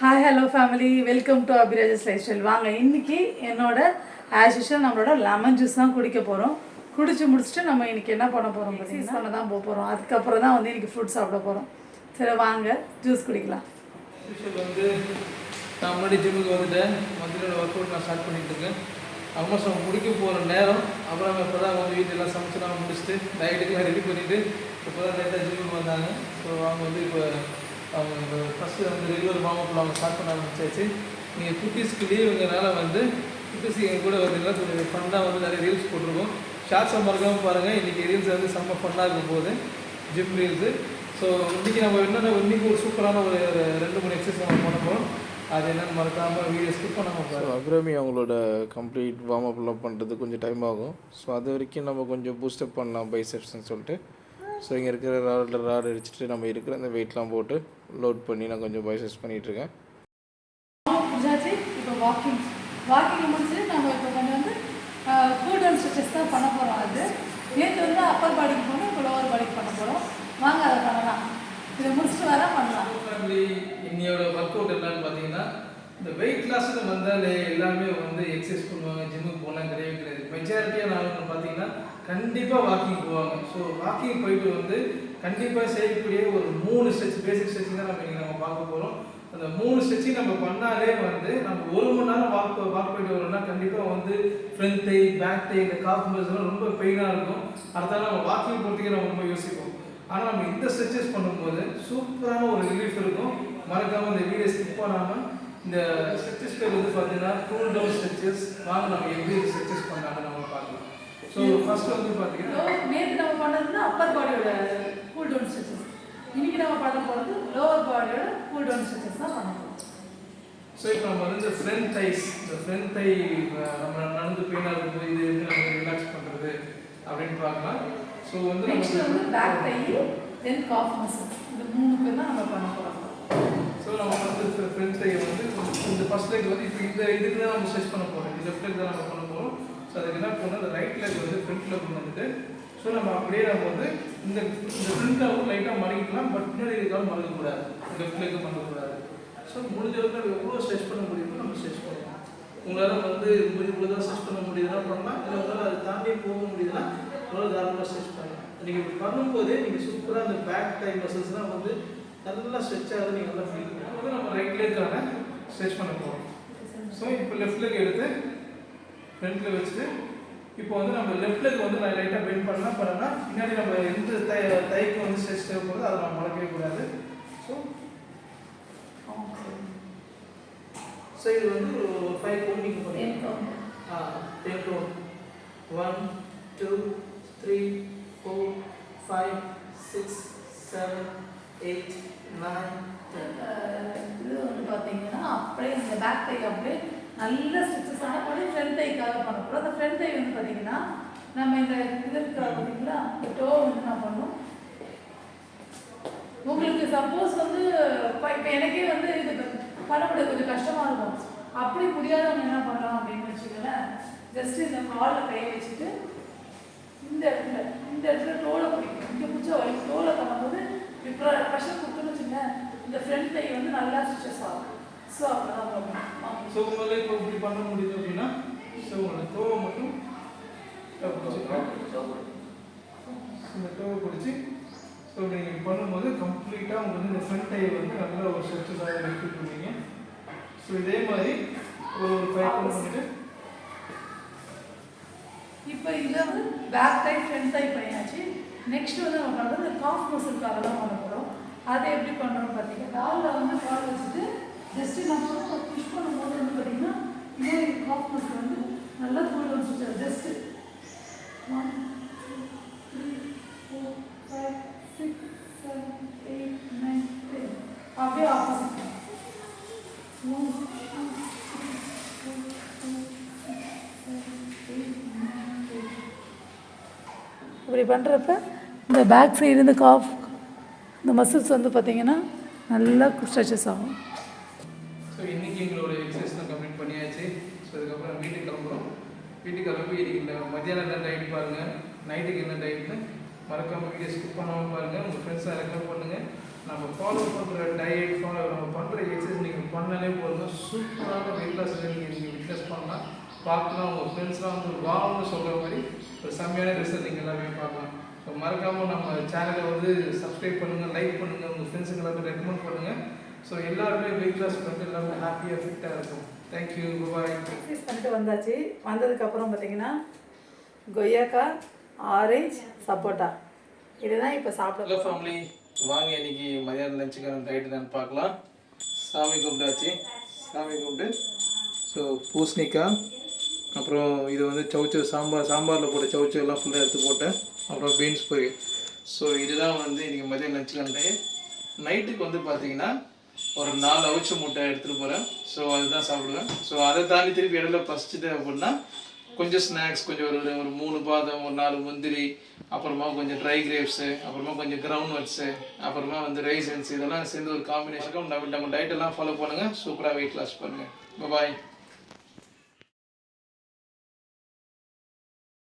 Hi hello family, welcome to Abhiraj's lifestyle. வாங்க, இன்றைக்கி என்னோட ஆஸ் யூஷுவல் நம்மளோட லெமன் ஜூஸ் தான் குடிக்க போகிறோம். குடிச்சு முடிச்சுட்டு நம்ம இன்றைக்கி என்ன பண்ண போகிறோம் பார்த்தீங்கன்னா பண்ண தான் போக போகிறோம். அதுக்கப்புறம் தான் வந்து இன்றைக்கி ஃப்ரூட் சாப்பிட போகிறோம். சரி வாங்க ஜூஸ் குடிக்கலாம். வந்து நான் முன்னாடி ஜிம்முக்கு வந்துட்டேன். ஒர்க் அவுட் நான் ஸ்டார்ட் பண்ணிட்டு இருக்கேன். ஆல்மோஸ்ட் நம்ம முடிக்க போகிற நேரம். அப்புறம் இப்போ தான் வந்து வீட்டெல்லாம் சமைச்சு நான் முடிச்சுட்டு டயட்டுக்கெலாம் ரெடி பண்ணிவிட்டு இப்போ தான் லேட்டாக ஜிம்முக்கு வந்தாங்க. ஸோ அவங்க வந்து இப்போ அவங்க ஃபஸ்ட்டு வந்து ரெகுலர் வார்மப்பில் அவங்க ஸ்டார்ட் பண்ண ஆரம்பிச்சாச்சு. நீங்கள் குட்டீஸ்க்கு லீவுங்கிறனால வந்து குட்டீஸ் எங்கள் கூட வந்தீங்கன்னா கொஞ்சம் ஃபன்னாக வந்து நிறைய ரீல்ஸ் போட்டிருக்கோம். ஷார்ட்ஸை மறக்காமல் பாருங்கள். இன்றைக்கி ரீல்ஸ் வந்து செம்ம ஃபன்னாக இருக்கும் போது ஜிம் ரீல்ஸு. ஸோ இன்றைக்கி நம்ம என்னென்ன இன்றைக்கி ஒரு சூப்பரான ஒரு 2-3 எக்ஸசைஸ் நம்ம பண்ண போகிறோம். அது என்னென்னு மறக்காமல் வீடியோ ஸ்கிப் பண்ணாமல் பாருங்கள். அபிராமி அவங்களோட கம்ப்ளீட் வார்ம் அப்லாம் பண்ணுறது கொஞ்சம் டைம் ஆகும். ஸோ அது வரைக்கும் நம்ம கொஞ்சம் பூஸ்டப் பண்ணலாம் பைசெப்ஸ்ன்னு சொல்லிட்டு. ஸோ இங்கே இருக்கிற ராட் அடிச்சுட்டு நம்ம இருக்கிற அந்த வெயிட்லாம் போட்டு லோட் பண்ணி நான் கொஞ்சம் பைசெப்ஸ் பண்ணிகிட்ருக்கேன். இப்போ வாக்கிங் முடிச்சு நம்ம இப்போ கொஞ்சம் வந்து ஃபுட் அண்ட் ஸ்ட்ரெச்சஸ் தான் பண்ண போகிறோம். அது நேற்று வந்து அப்பர் பாடிக்கு போகணும், இப்போ லோவர் பாடிக்கு பண்ண போகிறோம். வாங்க அதை பண்ணலாம். இதை முடிச்சுட்டு வர பண்ணலாம். ஃபேமிலி இன்னையோட ஒர்க் அவுட் என்னன்னு பார்த்தீங்கன்னா, இந்த வெயிட் லாஸ்ன்னு வந்தாலே எல்லாமே வந்து எக்ஸசைஸ் பண்ணுவாங்க, ஜிம்முக்கு போனால் கிடையாது. மெஜாரிட்டியாக நான் பார்த்தீங்கன்னா கண்டிப்பாக வாக்கிங் போவாங்க. ஸோ வாக்கிங் போயிட்டு வந்து கண்டிப்பாக செய்யக்கூடிய ஒரு 3 ஸ்ட்ரெச் பேசிக் ஸ்ட்ரெச்சிங் தான் நம்ம பார்க்க போகிறோம். அந்த 3 ஸ்ட்ரெச்சிங் நம்ம பண்ணாலே வந்து நம்ம 1 மணி நேரம் வாக் போயிட்டு வரோம்னா கண்டிப்பாக வந்து ஃப்ரண்ட் தை, பேக் தை, இந்த காஃப் மசில்ஸ்லாம் ரொம்ப பெயினாக இருக்கும். அடுத்தால நம்ம வாக்கிங் போகிறதுக்கே நம்ம ரொம்ப யோசிப்போம். ஆனால் நம்ம இந்த ஸ்ட்ரெச்சஸ் பண்ணும்போது சூப்பரான ஒரு ரிலீஃப் இருக்கும். மறக்காமல் இந்த வீடியோ ஸ்கிப் பண்ணாமல் இந்த ஸ்ட்ரெச்சஸ் பேர் வந்து பார்த்தீங்கன்னா கூல் டவுன் ஸ்ட்ரெச்சஸ். வாங்க நம்ம எப்படி ஸ்ட்ரெச்சஸ் பண்ணாங்க நம்ம பார்க்கலாம். ஸோ ஃபர்ஸ்ட் வந்து பார்த்தீங்கன்னா நேற்று நம்ம பண்ணதுன்னா அப்பர் பாடியோட கூல் டவுன் ஸ்ட்ரெச்சஸ். இன்னைக்கு நம்ம பண்ண போகிறது லோவர் பாடியோட கூல் டவுன் ஸ்ட்ரெச்சஸ் தான் பண்ண போகிறோம். ஸோ இப்போ நம்ம வந்து இந்த ஃப்ரண்ட் தைஸ், இந்த ஃப்ரண்ட் தை நம்ம நடந்து பெயினாக இருக்கும்போது இது எப்படி நம்ம ரிலாக்ஸ் பண்ணுறது அப்படின்னு பார்க்கலாம். ஸோ வந்து நெக்ஸ்ட் வந்து பேக் தை, தென் காஃப் மசில்ஸ். இந்த 3க்கு தான் நம்ம பண்ண போகிறோம். ஸோ நம்ம வந்து ஃப்ரண்ட் தை வந்து இந்த ஃபர்ஸ்ட் லெக் வந்து இப்போ இந்த இதுக்கு தான் நம்ம ஸ்ட்ரெச் பண்ண போகிறோம். இந்த லெஃப்ட் லெக் தான் நம்ம பண்ண போகிறோம். ஸோ அதுக்கு என்ன பண்ணணும், அந்த ரைட் லெக் வந்து ஃப்ரண்ட்டில் கொண்டு வந்துட்டு ஸோ நம்ம அப்படியே நம்ம வந்து இந்த ஃப்ரண்ட் அளவு லைட்டாக மடக்கிக்கலாம். பட் பின்னாடி இருக்காலும் மடக்கக்கூடாது, லெஃப்ட் லெக்கு பண்ணக்கூடாது. ஸோ முடிஞ்ச அளவுக்கு நம்ம எவ்வளோ ஸ்ட்ரெச் பண்ண முடியுமோ நம்ம ஸ்ட்ரெச் பண்ணலாம். உங்களால் வந்து இவ்வளோ தான் ஸ்ட்ரெச் பண்ண முடியுதுன்னா பண்ணலாம். இல்லை உங்களால் அதை தாண்டி போக முடியுதுன்னா எவ்வளோ தாராளமாக ஸ்ட்ரெச் பண்ணலாம். நீங்கள் இப்படி பண்ணும்போதே நீங்கள் சூப்பராக அந்த பேக் தை மசில்ஸ்லாம் வந்து நல்லா ஸ்ட்ரெச் ஆகுது, நீங்கள் நல்லா ஃபீல் பண்ணுவோம். வந்து நம்ம ரைட் லெக்கான ஸ்ட்ரெச் பண்ண போகிறோம். ஸோ இப்போ லெஃப்ட் லெக் எடுத்து ஃப்ரண்ட்டில் வச்சுட்டு இப்போ வந்து நம்ம லெஃப்ட் லெக் வந்து நான் லைட்டாக பெண்ட் பண்ணலாம். பின்னாடி நம்ம எந்த தைக்கு வந்து ஸ்ட்ரெச் தேவைப்படுது அதை நம்ம மறக்கவே கூடாது. ஸோ இது வந்து ஒரு 5 கவுண்ட் நீங்கள் பண்ணுங்கள். 10 கவுண்ட். 1 2 3 4 5 6 7 8 9 10. இது வந்து பார்த்தீங்கன்னா அப்படியே இந்த பேக் தை அப்படியே நல்ல ஸ்ட்ரெச்சஸ் ஆனால் கூட ஃப்ரண்ட் தைக்காக பண்ண போகிறோம். அந்த ஃப்ரண்ட் தை வந்து பார்த்தீங்கன்னா நம்ம இந்த இதற்கு பார்த்தீங்களா இந்த டோ வந்து நான் பண்ணோம். உங்களுக்கு சப்போஸ் வந்து இப்போ எனக்கே வந்து இது பண்ணக்கூட கொஞ்சம் கஷ்டமாக இருக்கும். அப்படி முடியாதவங்க என்ன பண்ணலாம் அப்படின்னு வச்சுக்கோங்களேன். ஜஸ்ட் இந்த காலில் கையை வச்சுட்டு இந்த இடத்துல டோலை பிடிக்கும். இங்கே பிடிச்ச வரைக்கும் டோலை பண்ணும்போது இப்போ ப்ரெஷர் கொடுத்துன்னு வச்சுங்க, இந்த ஃப்ரண்ட் தை வந்து நல்லா ஸ்ட்ரெச்சஸ் ஆகும். ஸோ அப்போ தான் பண்ணணும். ஸோ உங்களால் இப்போ இப்படி பண்ண முடியுது அப்படின்னா ஸோ உங்களோட டோவை மட்டும் இந்த டோவை பிடிச்சி ஸோ நீங்கள் பண்ணும்போது கம்ப்ளீட்டாக உங்களுக்கு வந்து இந்த ஃப்ரண்ட் டை வந்து நல்ல ஒரு ஸ்ட்ரெச்சஸாக ஃபீல் பண்ணுவீங்க. ஸோ இதே மாதிரி ஒரு 5 கவுண்ட் பண்ணிட்டு இப்போ இதை வந்து பேக் தை ஃப்ரண்ட் தை பண்ணியாச்சு. நெக்ஸ்ட் வந்து நம்ம பண்ணுறது இந்த காஃப் மசிலுக்காக தான் பண்ண போகிறோம். அதை எப்படி பண்ணுறோம்னு பார்த்தீங்கன்னா காலில் வந்து கால் வச்சுட்டு ஜஸ்ட்டு நம்ம புஷ் பண்ணும்போது வந்து பார்த்தீங்கன்னா இதே காஃப் மசில் வந்து நல்லா கூல் வச்சுட்டு ஜஸ்ட்டு 1 2 3 4 5 6 7 8 9 10 அப்படியே ஆப்போசிட் 1 2 3 4 5 6 7 8 9 10. இப்படி பண்ணுறப்ப இந்த பேக் சைடு இந்த காஃப் இந்த மசில்ஸ் வந்து பார்த்திங்கன்னா நல்லா ஸ்ட்ரெச்சஸ் ஆகும். ஸோ இன்றைக்கி எங்களோட எக்ஸசைஸ்லாம் கம்ப்ளீட் பண்ணியாச்சு. ஸோ அதுக்கப்புறம் வீட்டுக்கு கிளம்புறோம். வீட்டுக்கு கிளம்பி இன்றைக்கி மத்தியானம் என்ன டயட் பாருங்கள், நைட்டுக்கு என்ன டயட்னு மறக்காமல் வீடியோ ஸ்கிப் பண்ணாமல் பாருங்கள். உங்கள் ஃப்ரெண்ட்ஸை ரெக்கமெண்ட் பண்ணுங்கள். நம்ம ஃபாலோ பண்ணுற டயட் நம்ம பண்ணுற எக்ஸசைஸ் நீங்கள் பண்ணாலே போதும் சூப்பரான வெயிட் லாஸ் நீங்கள் விட்னஸ் பண்ணலாம். பார்க்கலாம், உங்கள் ஃப்ரெண்ட்ஸ்லாம் வந்து வான்னு சொல்கிற மாதிரி ஒரு செம்மையான ரிசல்ட் நீங்கள் எல்லாமே பார்க்கலாம். ஸோ மறக்காமல் நம்ம சேனலை வந்து சப்ஸ்கிரைப் பண்ணுங்கள், லைக் பண்ணுங்கள், உங்கள் ஃப்ரெண்ட்ஸுக்கு எல்லாமே ரெக்கமெண்ட் பண்ணுங்கள். ஸோ எல்லாருமே வெயிட் லாஸ் பண்ணிட்டு எல்லாமே ஹாப்பியாக ஃபிட்டாக இருக்கும். தேங்க்யூ, பாய். எக்ஸசைஸ் பண்ணிட்டு வந்தாச்சு. வந்ததுக்கப்புறம் பார்த்தீங்கன்னா கொய்யாக்கா, ஆரஞ்சு, சப்போட்டா இதுதான் இப்போ சாப்பிட. ஹலோ ஃபேமிலி, வாங்க இன்னைக்கு மதியானம் லஞ்சுக்கான டயட் தான் பார்க்கலாம். சாமி கும்பிட்டாச்சு. சாமி கும்பிட்டு ஸோ பூசணிக்காய், அப்புறம் இது வந்து சவுச்சோ சாம்பாரில் போட்ட சவுச்சோ எல்லாம் ஃபுல்லாக எடுத்து போட்டேன். அப்புறம் பீன்ஸ் பொரி. ஸோ இதுதான் வந்து இன்றைக்கி மதியம் லஞ்சுக்கான டயட். நைட்டுக்கு வந்து பார்த்தீங்கன்னா ஒரு 4 அவிச்ச முட்டை எடுத்துகிட்டு போகிறேன். ஸோ அதுதான் சாப்பிடுவேன். ஸோ அதை தாண்டி திருப்பி இடையில பசிச்சுட்டு அப்படின்னா கொஞ்சம் ஸ்நாக்ஸ், கொஞ்சம் ஒரு 3 பாதாம், ஒரு 4 முந்திரி, அப்புறமா கொஞ்சம் ட்ரை கிரேப்ஸு, அப்புறமா கொஞ்சம் கிரவுண்ட் நட்ஸு, அப்புறமா வந்து ரைசன்ஸ், இதெல்லாம் சேர்ந்து ஒரு காம்பினேஷன். நம்ம டயட்டெல்லாம் ஃபாலோ பண்ணுங்கள். சூப்பராக வெயிட் லாஸ் பண்ணுங்கள். பாய்.